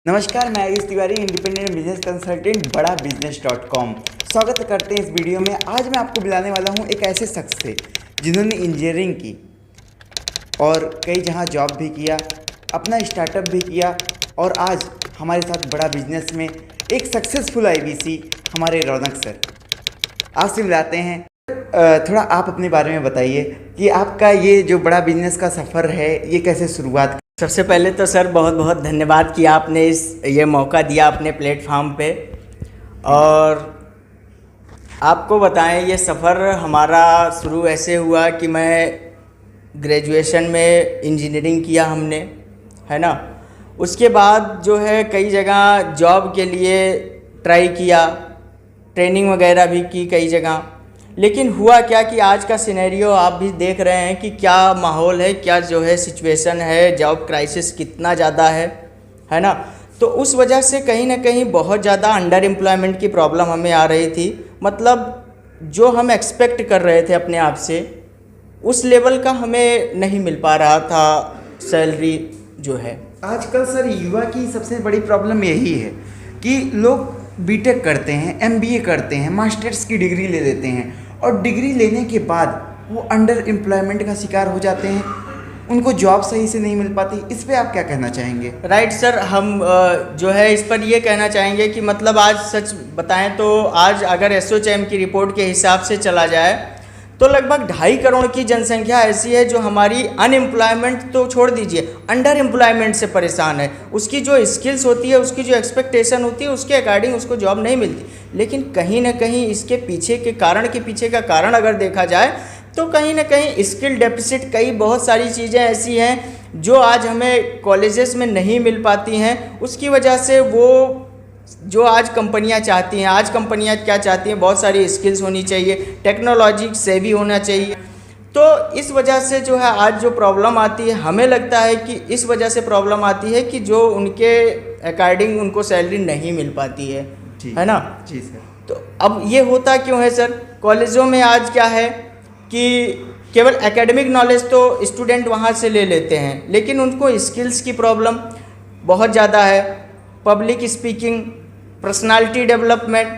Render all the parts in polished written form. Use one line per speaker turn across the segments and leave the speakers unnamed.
नमस्कार, मैं Ayush Tiwari, independent business consultant बड़ा बिजनेस.com। स्वागत करते हैं इस वीडियो में। आज मैं आपको बुलाने वाला हूं एक ऐसे शख्स से जिन्होंने इंजीनियरिंग की और कई जहां जॉब भी किया, अपना स्टार्टअप भी किया और आज हमारे साथ बड़ा बिजनेस में एक सक्सेसफुल IBC हमारे रौनक सर। आज से मिलाते हैं। थोड़ा आप अपने बारे में बताइए कि आपका ये जो बड़ा बिजनेस का सफ़र है ये कैसे शुरुआत।
सबसे पहले तो सर बहुत बहुत धन्यवाद कि आपने ये मौका दिया अपने प्लेटफॉर्म पे। और आपको बताएं, ये सफ़र हमारा शुरू ऐसे हुआ कि मैं ग्रेजुएशन में इंजीनियरिंग किया हमने, है ना। उसके बाद जो है कई जगह जॉब के लिए ट्राई किया, ट्रेनिंग वगैरह भी की कई जगह। लेकिन हुआ क्या कि आज का सिनेरियो आप भी देख रहे हैं कि क्या माहौल है, क्या जो है सिचुएशन है, जॉब क्राइसिस कितना ज़्यादा है ना। तो उस वजह से कहीं ना कहीं बहुत ज़्यादा अंडर एम्प्लॉयमेंट की प्रॉब्लम हमें आ रही थी। मतलब जो हम एक्सपेक्ट कर रहे थे अपने आप से उस लेवल का हमें नहीं मिल पा रहा था सैलरी जो है।
आजकल सर युवा की सबसे बड़ी प्रॉब्लम यही है कि लोग बीटेक करते हैं, MBA करते हैं, मास्टर्स की डिग्री ले लेते हैं और डिग्री लेने के बाद वो अंडर एम्प्लॉयमेंट का शिकार हो जाते हैं, उनको जॉब सही से नहीं मिल पाती। इस पे आप क्या कहना चाहेंगे?
राइट सर, हम जो है इस पर ये कहना चाहेंगे कि मतलब आज सच बताएं तो आज अगर SOCM की रिपोर्ट के हिसाब से चला जाए तो लगभग 2.5 करोड़ की जनसंख्या ऐसी है जो हमारी अनएम्प्लॉयमेंट तो छोड़ दीजिए, अंडर एम्प्लॉयमेंट से परेशान है। उसकी जो स्किल्स होती है, उसकी जो एक्सपेक्टेशन होती है, उसके अकॉर्डिंग उसको जॉब नहीं मिलती। लेकिन कहीं ना कहीं इसके पीछे का कारण अगर देखा जाए तो कहीं ना कहीं स्किल डेफिसिट, कई बहुत सारी चीज़ें ऐसी हैं जो आज हमें कॉलेजेस में नहीं मिल पाती हैं। उसकी वजह से वो जो आज कंपनियां चाहती हैं, आज कंपनियां क्या चाहती हैं, बहुत सारी स्किल्स होनी चाहिए, टेक्नोलॉजी से भी होना चाहिए। तो इस वजह से जो है आज जो प्रॉब्लम आती है, हमें लगता है कि इस वजह से प्रॉब्लम आती है कि जो उनके अकॉर्डिंग उनको सैलरी नहीं मिल पाती है ना।
जी सर।
तो अब ये होता क्यों है सर? कॉलेजों में आज क्या है कि केवल एकेडमिक नॉलेज तो स्टूडेंट वहाँ से ले लेते हैं, लेकिन उनको स्किल्स की प्रॉब्लम बहुत ज़्यादा है। पब्लिक स्पीकिंग, पर्सनालिटी डेवलपमेंट,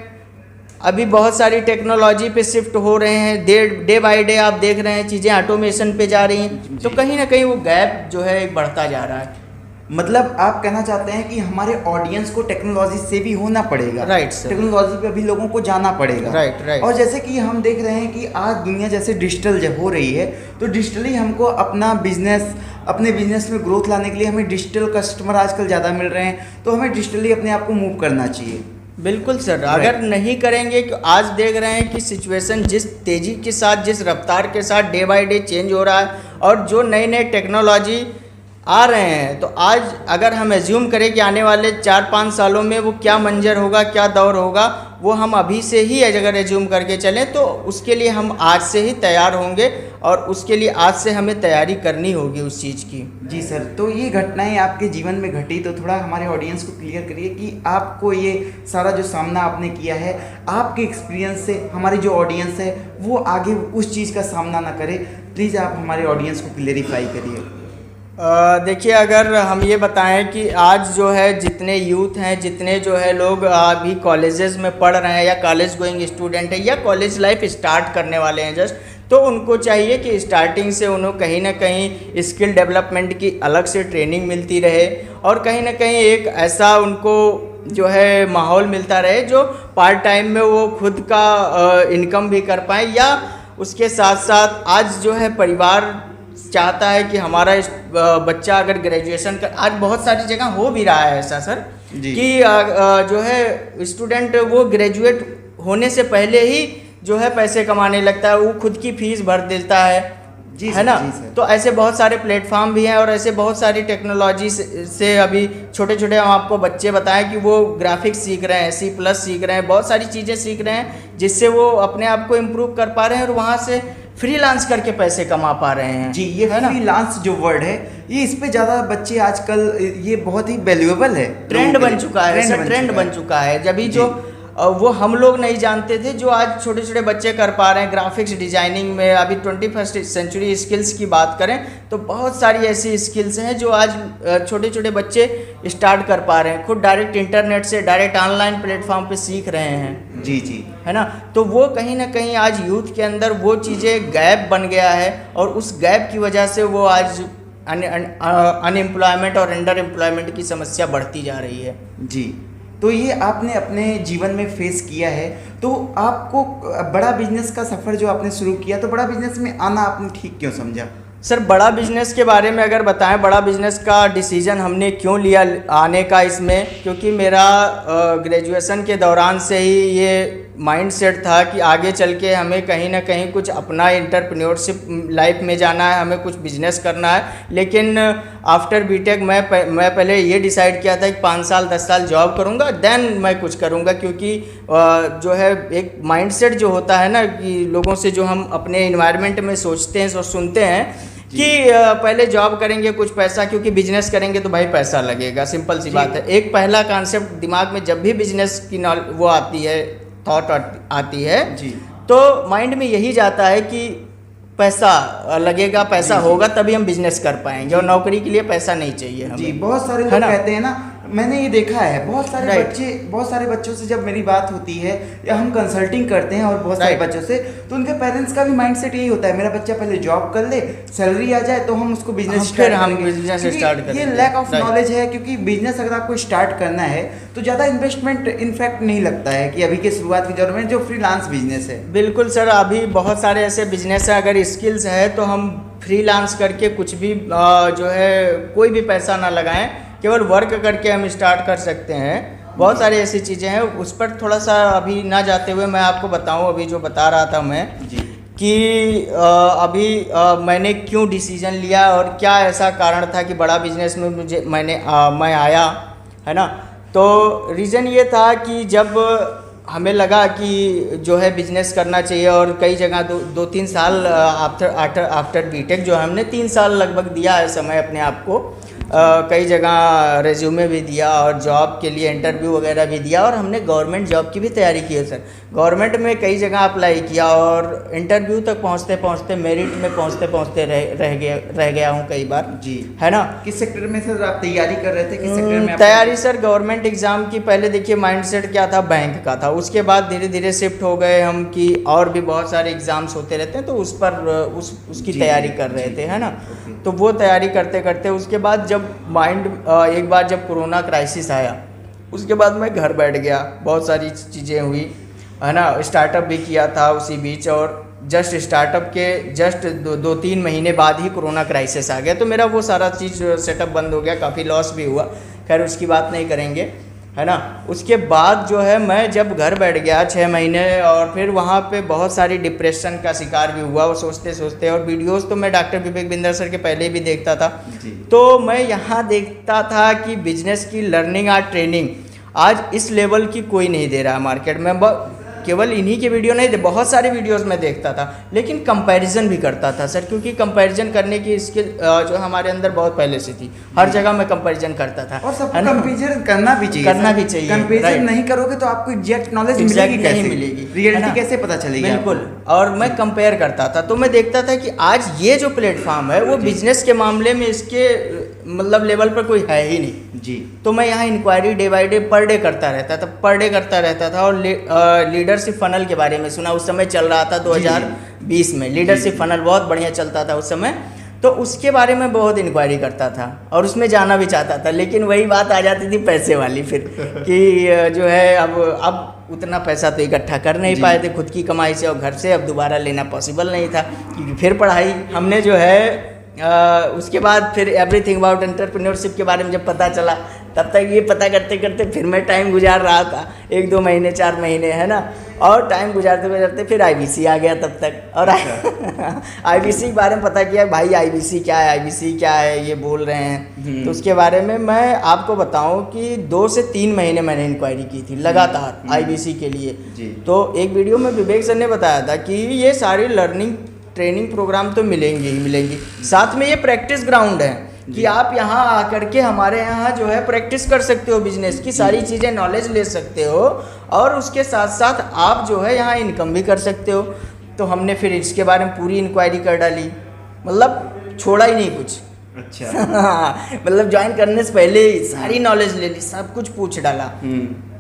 अभी बहुत सारी टेक्नोलॉजी पे शिफ्ट हो रहे हैं। डे बाय डे आप देख रहे हैं चीज़ें ऑटोमेशन पे जा रही हैं। तो कहीं ना कहीं वो गैप जो है एक बढ़ता जा रहा है।
मतलब आप कहना चाहते हैं कि हमारे ऑडियंस को टेक्नोलॉजी से भी होना पड़ेगा।
Right sir.
टेक्नोलॉजी पे भी लोगों को जाना पड़ेगा।
राइट।
और जैसे कि हम देख रहे हैं कि आज दुनिया जैसे डिजिटल जब हो रही है तो डिजिटली हमको अपने बिजनेस में ग्रोथ लाने के लिए हमें डिजिटल कस्टमर आजकल ज़्यादा मिल रहे हैं, तो हमें डिजिटली अपने आप को मूव करना चाहिए।
बिल्कुल सर, अगर नहीं करेंगे कि आज देख रहे हैं कि सिचुएशन जिस तेज़ी के साथ, जिस रफ्तार के साथ डे बाय डे चेंज हो रहा है और जो नई नई टेक्नोलॉजी आ रहे हैं, तो आज अगर हम एज्यूम करें कि आने वाले 4-5 सालों में वो क्या मंजर होगा, क्या दौर होगा, वो हम अभी से ही अगर एज्यूम करके चलें तो उसके लिए हम आज से ही तैयार होंगे और उसके लिए आज से हमें तैयारी करनी होगी उस चीज़ की।
जी सर, तो ये घटनाएं आपके जीवन में घटी तो थोड़ा हमारे ऑडियंस को क्लियर करिए कि आपको ये सारा जो सामना आपने किया है, आपके एक्सपीरियंस से हमारी जो ऑडियंस है वो आगे उस चीज़ का सामना ना करे। प्लीज़ आप हमारे ऑडियंस को क्लियरिफाई करिए।
देखिए, अगर हम ये बताएं कि आज जो है जितने यूथ हैं, जितने जो है लोग अभी कॉलेजेस में पढ़ रहे हैं या कॉलेज गोइंग स्टूडेंट है या कॉलेज लाइफ स्टार्ट करने वाले हैं जस्ट, तो उनको चाहिए कि स्टार्टिंग से उन्हें कहीं ना कहीं स्किल डेवलपमेंट की अलग से ट्रेनिंग मिलती रहे और कहीं ना कहीं एक ऐसा उनको जो है माहौल मिलता रहे जो पार्ट टाइम में वो खुद का इनकम भी कर पाएँ, या उसके साथ साथ आज जो है परिवार चाहता है कि हमारा बच्चा अगर ग्रेजुएशन कर, आज बहुत सारी जगह हो भी रहा है ऐसा सर कि जो है स्टूडेंट वो ग्रेजुएट होने से पहले ही जो है पैसे कमाने लगता है, वो खुद की फीस भर देता है।
जी
है ना।
जी
तो ऐसे बहुत सारे प्लेटफॉर्म भी हैं और ऐसे बहुत सारी टेक्नोलॉजी से अभी छोटे छोटे हम आपको बच्चे बताएं कि वो ग्राफिक्स सीख रहे हैं, C+ सीख रहे हैं, बहुत सारी चीज़ें सीख रहे हैं जिससे वो अपने आप को इम्प्रूव कर पा रहे हैं और वहाँ से फ्रीलांस करके पैसे कमा पा रहे हैं।
जी, ये फ्रीलांस जो वर्ड है ये इस पे ज़्यादा बच्चे आजकल, ये बहुत ही वैल्यूएबल है,
ट्रेंड बन चुका है सर, ट्रेंड बन चुका है। जब भी जो वो हम लोग नहीं जानते थे, जो आज छोटे छोटे बच्चे कर पा रहे हैं। ग्राफिक्स डिजाइनिंग में अभी 21st सेंचुरी स्किल्स की बात करें तो बहुत सारी ऐसी स्किल्स हैं जो आज छोटे छोटे बच्चे स्टार्ट कर पा रहे हैं, खुद डायरेक्ट इंटरनेट से, डायरेक्ट ऑनलाइन प्लेटफॉर्म पे सीख रहे हैं।
जी जी,
है ना। तो वो कहीं ना कहीं आज यूथ के अंदर वो चीज़ें गैप बन गया है, और उस गैप की वजह से वो आज अनएम्प्लॉयमेंट और अंडर एम्प्लॉयमेंट की समस्या बढ़ती जा रही है।
जी, तो ये आपने अपने जीवन में फेस किया है। तो आपको बड़ा बिजनेस का सफ़र जो आपने शुरू किया, तो बड़ा बिजनेस में आना आपने ठीक क्यों समझा?
सर, बड़ा बिजनेस के बारे में अगर बताएं, बड़ा बिजनेस का डिसीजन हमने क्यों लिया आने का इसमें, क्योंकि मेरा ग्रेजुएशन के दौरान से ही ये माइंड सेट था कि आगे चल के हमें कहीं ना कहीं कुछ अपना एंटरप्रेन्योरशिप लाइफ में जाना है, हमें कुछ बिजनेस करना है। लेकिन आफ्टर बीटेक मैं पहले ये डिसाइड किया था कि 5 साल 10 साल जॉब करूँगा, देन मैं कुछ करूँगा। क्योंकि जो है एक माइंडसेट जो होता है ना, कि लोगों से जो हम अपने इन्वायरमेंट में सोचते हैं और सुनते हैं कि पहले जॉब करेंगे कुछ पैसा, क्योंकि बिजनेस करेंगे तो भाई पैसा लगेगा, सिंपल सी बात है। एक पहला कॉन्सेप्ट दिमाग में जब भी बिजनेस की वो आती है, थॉट आती है
जी,
तो माइंड में यही जाता है कि पैसा लगेगा, पैसा होगा तभी हम बिजनेस कर पाएंगे, और नौकरी के लिए पैसा नहीं चाहिए हमें।
जी, बहुत सारे लोग कहते हैं ना, मैंने ये देखा है, बहुत सारे बच्चों से जब मेरी बात होती है या हम कंसल्टिंग करते हैं और बहुत सारे बच्चों से, तो उनके पेरेंट्स का भी माइंडसेट यही होता है, मेरा बच्चा पहले जॉब कर ले, सैलरी आ जाए तो हम उसको बिजनेस स्टार्ट करेंगे। ये लैक ऑफ नॉलेज है, क्योंकि बिजनेस अगर आपको स्टार्ट करना है तो ज़्यादा इन्वेस्टमेंट इनफैक्ट नहीं लगता है कि अभी के शुरुआत के दौर में जो फ्रीलांस बिजनेस है।
बिल्कुल सर, अभी बहुत सारे ऐसे बिजनेस है, अगर स्किल्स है तो हम फ्रीलांस करके कुछ भी जो है कोई भी पैसा ना लगाएं, केवल वर्क करके हम स्टार्ट कर सकते हैं। बहुत सारी ऐसी चीज़ें हैं, उस पर थोड़ा सा अभी ना जाते हुए मैं आपको बताऊं, अभी जो बता रहा था मैं
जी,
कि अभी मैंने क्यों डिसीजन लिया और क्या ऐसा कारण था कि बड़ा बिजनेस में मैं आया, है ना। तो रीज़न ये था कि जब हमें लगा कि जो है बिजनेस करना चाहिए, और कई जगह 2-3 साल आफ्टर बीटेक जो हमने 3 साल लगभग दिया है समय अपने आप को, कई जगह रेज्यूमे भी दिया और जॉब के लिए इंटरव्यू वगैरह भी दिया, और हमने गवर्नमेंट जॉब की भी तैयारी की है सर। गवर्नमेंट में कई जगह अप्लाई किया, और इंटरव्यू तक पहुंचते पहुंचते, मेरिट में पहुंचते पहुंचते रह गया हूं कई बार।
जी,
है ना।
किस सेक्टर में सर आप तैयारी कर रहे थे? किस सेक्टर में
तैयारी सर गवर्नमेंट एग्ज़ाम की पहले देखिए माइंडसेट क्या था, बैंक का था। उसके बाद धीरे धीरे शिफ्ट हो गए हम कि और भी बहुत सारे एग्ज़ाम्स होते रहते हैं, तो उस पर उसकी तैयारी कर रहे थे, है ना। तो वो तैयारी करते करते उसके बाद जब एक बार जब कोरोना क्राइसिस आया, उसके बाद मैं घर बैठ गया, बहुत सारी चीज़ें हुई, है ना। स्टार्टअप भी किया था उसी बीच, और जस्ट स्टार्टअप के 2-3 महीने बाद ही कोरोना क्राइसिस आ गया, तो मेरा वो सारा चीज़ सेटअप बंद हो गया, काफ़ी लॉस भी हुआ। खैर उसकी बात नहीं करेंगे, है ना। उसके बाद जो है मैं जब घर बैठ गया 6 महीने, और फिर वहाँ पे बहुत सारी डिप्रेशन का शिकार भी हुआ, वो सोचते सोचते। और वीडियोस तो मैं डॉक्टर विवेक बिंदर सर के पहले भी देखता था, तो मैं यहाँ देखता था कि बिजनेस की लर्निंग और ट्रेनिंग आज इस लेवल की कोई नहीं दे रहा मार्केट में। केवल इन्हीं के वीडियो नहीं थे, बहुत सारे वीडियोस में देखता था, लेकिन कंपैरिजन भी करता था सर, क्योंकि कंपैरिजन करने की स्किल जो हमारे अंदर बहुत पहले से थी। हर जगह मैं कंपैरिजन करता था,
और सबको कंपैरिजन करना भी चाहिए। कंपैरिजन नहीं करोगे तो आपको एग्जैक्ट नॉलेज मिलेगी कैसे?
नहीं मिलेगी,
रियलिटी कैसे पता चलेगी?
बिल्कुल। और मैं कंपेयर करता था, तो मैं देखता था कि आज ये जो प्लेटफॉर्म है वो बिजनेस के मामले में इसके मतलब लेवल पर कोई है ही नहीं
जी।
तो मैं यहाँ इंक्वायरी डे बाई डे पर डे करता रहता था, और लीडरशिप फनल के बारे में सुना। उस समय चल रहा था 2020 में लीडरशिप फनल बहुत बढ़िया चलता था उस समय, तो उसके बारे में बहुत इंक्वायरी करता था और उसमें जाना भी चाहता था। लेकिन वही बात आ जाती थी पैसे वाली फिर कि जो है अब उतना पैसा तो इकट्ठा कर नहीं पाए थे खुद की कमाई से, और घर से अब दोबारा लेना पॉसिबल नहीं था, क्योंकि फिर पढ़ाई हमने जो है उसके बाद फिर एवरीथिंग अबाउट एंटरप्रेन्योरशिप के बारे में जब पता चला, तब तक ये पता करते करते फिर मैं टाइम गुजार रहा था 1-2 महीने 4 महीने, है ना। और टाइम गुजारते गुजारते फिर IBC आ गया तब तक, और IBC के बारे में पता किया, भाई IBC क्या है ये बोल रहे हैं। तो उसके बारे में मैं आपको बताऊं कि 2 से 3 महीने मैंने इंक्वायरी की थी लगातार IBC के लिए। तो एक वीडियो में विवेक सर ने बताया था कि ये सारी लर्निंग ट्रेनिंग प्रोग्राम तो मिलेंगे ही मिलेंगी, साथ में ये प्रैक्टिस ग्राउंड है कि आप यहाँ आकर के हमारे यहाँ जो है प्रैक्टिस कर सकते हो, बिजनेस की सारी चीज़ें नॉलेज ले सकते हो और उसके साथ साथ आप जो है यहाँ इनकम भी कर सकते हो। तो हमने फिर इसके बारे में पूरी इंक्वायरी कर डाली, मतलब छोड़ा ही नहीं कुछ।
अच्छा।
मतलब ज्वाइन करने से पहले ही सारी नॉलेज ले ली, सब कुछ पूछ डाला,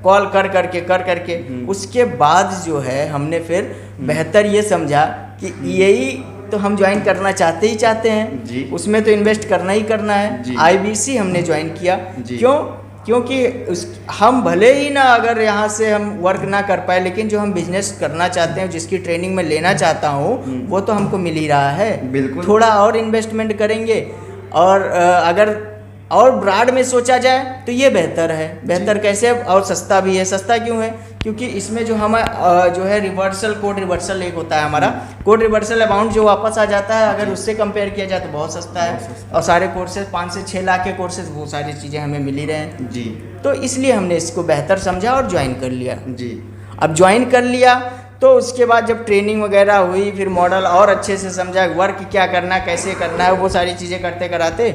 कॉल कर करके उसके बाद जो है हमने फिर बेहतर ये समझा कि यही तो हम ज्वाइन करना चाहते हैं
जी।
उसमें तो इन्वेस्ट करना ही करना है। IBC हमने ज्वाइन किया। क्यों? क्योंकि हम भले ही ना अगर यहाँ से हम वर्क ना कर पाए, लेकिन जो हम बिजनेस करना चाहते हैं, जिसकी ट्रेनिंग में लेना चाहता हूँ, वो तो हमको मिल ही रहा है।
बिल्कुल।
थोड़ा और इन्वेस्टमेंट करेंगे और अगर और ब्राड में सोचा जाए तो ये बेहतर है। बेहतर कैसे? और सस्ता भी है। सस्ता क्यों है? क्योंकि इसमें जो हम जो है कोड रिवर्सल एक होता है हमारा, कोड रिवर्सल अमाउंट जो वापस आ जाता है, अगर उससे कंपेयर किया जाए तो बहुत सस्ता है। और सारे कोर्सेज 5 से 6 लाख के कोर्सेज, वो सारी चीज़ें हमें मिल ही रहे हैं
जी।
तो इसलिए हमने इसको बेहतर समझा और ज्वाइन कर लिया
जी।
अब ज्वाइन कर लिया तो उसके बाद जब ट्रेनिंग वगैरह हुई, फिर मॉडल और अच्छे से समझा, वर्क क्या करना, कैसे करना है, वो सारी चीज़ें करते कराते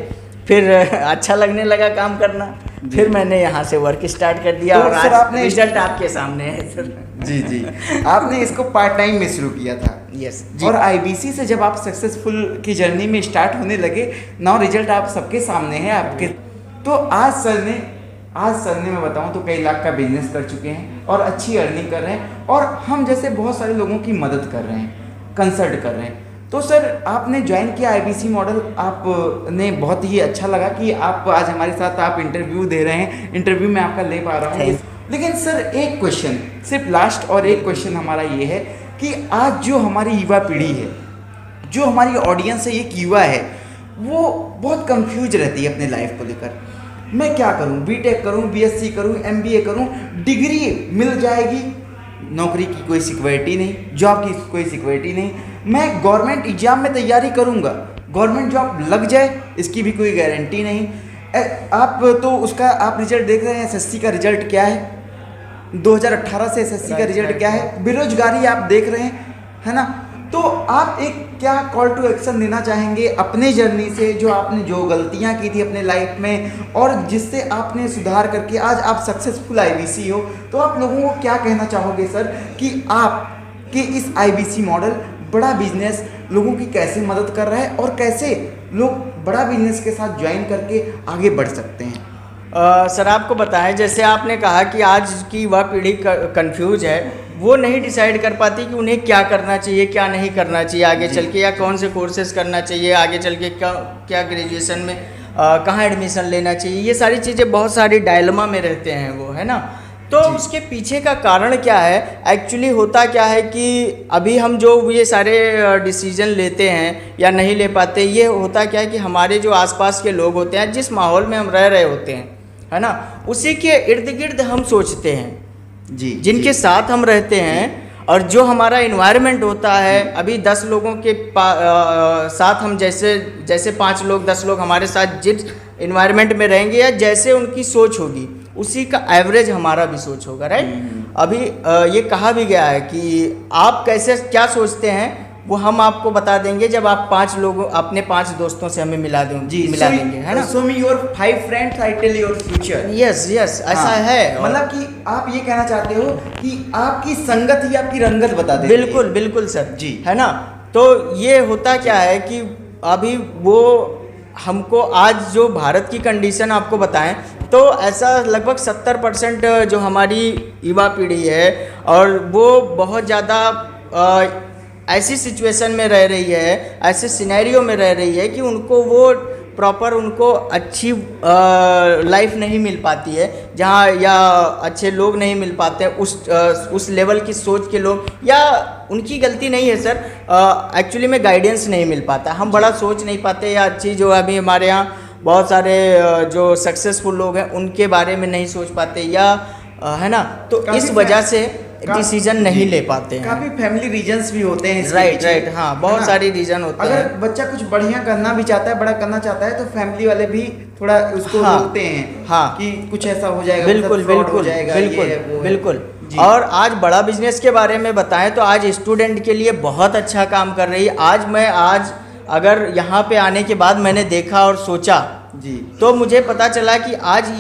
फिर अच्छा लगने लगा काम करना। फिर मैंने यहाँ से वर्क स्टार्ट कर दिया।
तो
और
सर
आज
आपने
रिजल्ट आपके सामने है सर।
जी जी। आपने इसको पार्ट टाइम में शुरू किया था।
यस जी।
और IBC से जब आप सक्सेसफुल की जर्नी में स्टार्ट होने लगे, नाउ रिजल्ट आप सबके सामने है आपके। तो आज सर ने मैं बताऊं तो कई लाख का बिजनेस कर चुके हैं और अच्छी अर्निंग कर रहे हैं, और हम जैसे बहुत सारे लोगों की मदद कर रहे हैं, कंसल्ट कर रहे हैं। तो सर आपने ज्वाइन किया IBC मॉडल, आपने बहुत ही अच्छा लगा कि आप आज हमारे साथ आप इंटरव्यू दे रहे हैं, इंटरव्यू में आपका ले पा रहा हूँ। लेकिन सर एक क्वेश्चन, सिर्फ लास्ट और एक क्वेश्चन हमारा ये है कि आज जो हमारी युवा पीढ़ी है, जो हमारी ऑडियंस है, एक युवा है, वो बहुत कंफ्यूज रहती है अपने लाइफ को लेकर। मैं क्या करूं, BTech करूं, BSc करूं, MBA करूं, डिग्री मिल जाएगी, नौकरी की कोई सिक्योरिटी नहीं, जॉब की कोई सिक्योरिटी नहीं, मैं गवर्नमेंट एग्जाम में तैयारी करूंगा, गवर्नमेंट जॉब लग जाए इसकी भी कोई गारंटी नहीं। आप तो उसका आप रिजल्ट देख रहे हैं, SSC का रिजल्ट क्या है, 2018 से SSC का रिजल्ट क्या है, बेरोजगारी आप देख रहे हैं, है ना। तो आप एक क्या कॉल टू एक्शन देना चाहेंगे अपने जर्नी से, जो आपने जो गलतियां की थी अपने लाइफ में और जिससे आपने सुधार करके आज आप सक्सेसफुल IBC हो, तो आप लोगों को क्या कहना चाहोगे सर कि आपके इस IBC मॉडल बड़ा बिजनेस लोगों की कैसे मदद कर रहा है और कैसे लोग बड़ा बिजनेस के साथ ज्वाइन करके आगे बढ़ सकते हैं?
सर आपको बताएं, जैसे आपने कहा कि आज की वह पीढ़ी कंफ्यूज है, वो नहीं डिसाइड कर पाती कि उन्हें क्या करना चाहिए, क्या नहीं करना चाहिए आगे चल के, या कौन से कोर्सेज करना चाहिए आगे चल के, क्या ग्रेजुएशन में कहाँ एडमिशन लेना चाहिए, ये सारी चीज़ें बहुत सारी डायलमा में रहते हैं वो, है ना। तो उसके पीछे का कारण क्या है? एक्चुअली होता क्या है कि अभी हम जो ये सारे डिसीजन लेते हैं या नहीं ले पाते, ये होता क्या है कि हमारे जो आसपास के लोग होते हैं, जिस माहौल में हम रह रहे होते हैं, है ना, उसी के इर्द गिर्द हम सोचते हैं
जी,
जिनके साथ हम रहते हैं। और जो हमारा इन्वायरमेंट होता है, अभी 10 लोगों के साथ हम जैसे 5 लोग 10 लोग हमारे साथ जिस इन्वायरमेंट में रहेंगे या जैसे उनकी सोच होगी, उसी का एवरेज हमारा भी सोच होगा, राइट। अभी ये कहा भी गया है कि आप कैसे क्या सोचते हैं वो हम आपको बता देंगे जब आप 5 लोगों अपने 5 दोस्तों से हमें मिला देंगे, है ना।
show me your 5 friends, I tell your future।
Yes ऐसा है।
मतलब कि आप ये कहना चाहते हो कि आपकी संगत ही आपकी रंगत बता देती है।
बिल्कुल सर
जी,
है ना। तो ये होता क्या है कि अभी वो हमको आज जो भारत की कंडीशन आपको बताएं तो ऐसा लगभग 70% जो हमारी युवा पीढ़ी है और वो बहुत ज़्यादा ऐसी सिचुएशन में रह रही है, ऐसे सिनेरियो में रह रही है कि उनको वो प्रॉपर उनको अच्छी लाइफ नहीं मिल पाती है, जहाँ या अच्छे लोग नहीं मिल पाते हैं, उस लेवल की सोच के लोग, या उनकी गलती नहीं है सर, एक्चुअली में गाइडेंस नहीं मिल पाता, हम बड़ा सोच नहीं पाते, या अच्छी जो अभी हमारे यहाँ बहुत सारे जो सक्सेसफुल लोग हैं उनके बारे में नहीं सोच पाते, या है ना। तो इस वजह से डिसीजन नहीं ले पाते हैं।
काफी फैमिली रीजंस भी होते हैं,
राइट हाँ, बहुत सारी रीजन होते हैं।
अगर बच्चा कुछ बढ़िया करना भी चाहता है, बड़ा करना चाहता है, तो फैमिली वाले भी थोड़ा उसको रोकते हैं, हाँ, कि कुछ ऐसा हो जाएगा,
बिल्कुल। और आज बड़ा बिजनेस के बारे में बताएं तो आज स्टूडेंट के लिए बहुत अच्छा काम कर रही है। आज अगर यहाँ पे आने के बाद मैंने देखा और सोचा
जी।
तो मुझे पता चला कि आज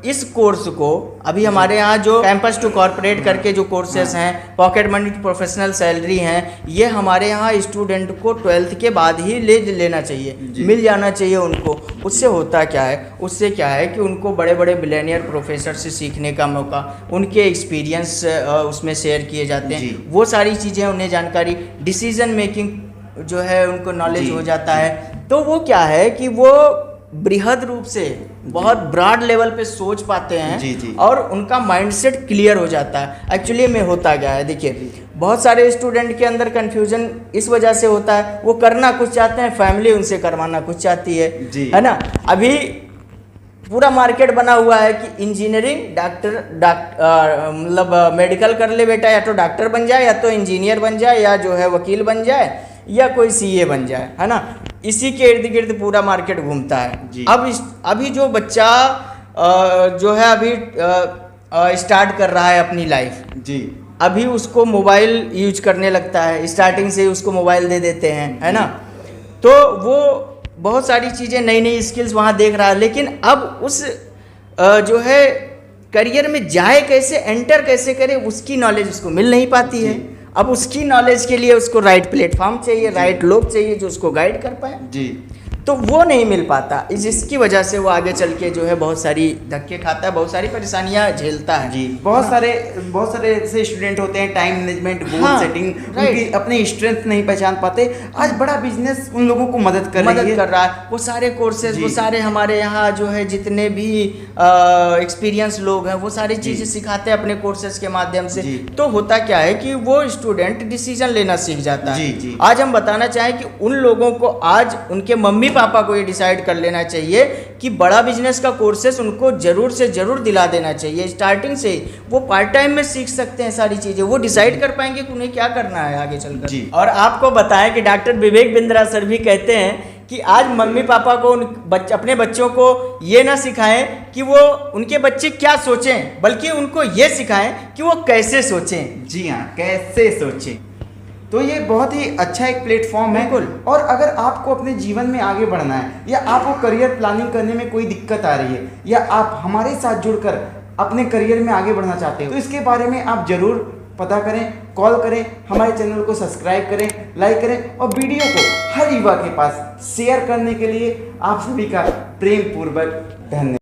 इस कोर्स को अभी हमारे यहाँ जो कैंपस टू कॉर्पोरेट करके जो कोर्सेस हैं, pocket money to professional salary हैं, ये हमारे यहाँ स्टूडेंट को 12th के बाद ही लेना चाहिए, मिल जाना चाहिए उनको। उससे होता क्या है, उससे क्या है कि उनको बड़े बड़े बिलियनियर प्रोफेसर से सीखने का मौका, उनके एक्सपीरियंस उसमें शेयर किए जाते हैं, वो सारी चीज़ें उन्हें जानकारी, डिसीजन मेकिंग जो है उनको नॉलेज हो जाता है। तो वो क्या है कि वो बृहद रूप से बहुत ब्रॉड लेवल पे सोच पाते हैं और उनका माइंडसेट क्लियर हो जाता है। एक्चुअली में होता क्या है, देखिए बहुत सारे स्टूडेंट के अंदर कंफ्यूजन इस वजह से होता है, वो करना कुछ चाहते हैं, फैमिली उनसे करवाना कुछ चाहती है ना। अभी पूरा मार्केट बना हुआ है कि इंजीनियरिंग मतलब मेडिकल कर ले बेटा, या तो डॉक्टर बन जाए, या तो इंजीनियर बन जाए, या जो है वकील बन जाए, या कोई सीए बन जाए, है ना। इसी के इर्द गिर्द पूरा मार्केट घूमता है। अभी जो बच्चा जो है अभी स्टार्ट कर रहा है अपनी लाइफ जी, अभी उसको मोबाइल यूज करने लगता है, स्टार्टिंग से ही उसको मोबाइल दे देते हैं, है ना। तो वो बहुत सारी चीज़ें, नई नई स्किल्स वहाँ देख रहा है, लेकिन अब उस जो है करियर में जाए कैसे, एंटर कैसे करे, उसकी नॉलेज उसको मिल नहीं पाती है। अब उसकी नॉलेज के लिए उसको राइट प्लेटफॉर्म चाहिए, राइट लोग चाहिए जो उसको गाइड कर पाए जी, तो वो नहीं मिल पाता। जिसकी वजह से वो आगे चल के जो है बहुत सारी धक्के खाता है, बहुत सारी परेशानियां झेलता है जी।
बहुत सारे ऐसे स्टूडेंट होते हैं, टाइम मैनेजमेंट, गोल सेटिंग, उनकी अपनी स्ट्रेंथ नहीं पहचान पाते। आज बड़ा बिजनेस उन लोगों को मदद कर
रहा है। वो सारे कोर्सेज, वो सारे हमारे यहाँ जो है जितने भी एक्सपीरियंस लोग हैं, वो सारी चीज़ें सिखाते हैं अपने कोर्सेज के माध्यम से। तो होता क्या है कि वो स्टूडेंट डिसीजन लेना सीख जाता है। आज हम बताना चाहें कि उन लोगों को आज उनके मम्मी पापा को ये डिसाइड कर लेना चाहिए कि बड़ा बिजनेस का कोर्सेस उनको जरूर से जरूर दिला देना चाहिए। स्टार्टिंग से वो पार्ट टाइम में सीख सकते हैं सारी चीज़ें, वो डिसाइड कर पाएंगे कि उन्हें क्या करना है आगे चलकर। और आपको बताएं कि डॉक्टर विवेक बिंद्रा सर भी कहते हैं कि आज मम्मी पापा को अपने बच्चों को ये ना सिखाएं कि वो उनके बच्चे क्या सोचें, बल्कि उनको ये सिखाएं कि वो कैसे सोचें।
जी हाँ, कैसे सोचें। तो ये बहुत ही अच्छा एक प्लेटफॉर्म है। और अगर आपको अपने जीवन में आगे बढ़ना है, या आपको करियर प्लानिंग करने में कोई दिक्कत आ रही है, या आप हमारे साथ जुड़कर अपने करियर में आगे बढ़ना चाहते हो, तो इसके बारे में आप जरूर पता करें, कॉल करें, हमारे चैनल को सब्सक्राइब करें, लाइक करें, और वीडियो को हर युवा के पास शेयर करने के लिए आप सभी का प्रेम पूर्वक धन्यवाद।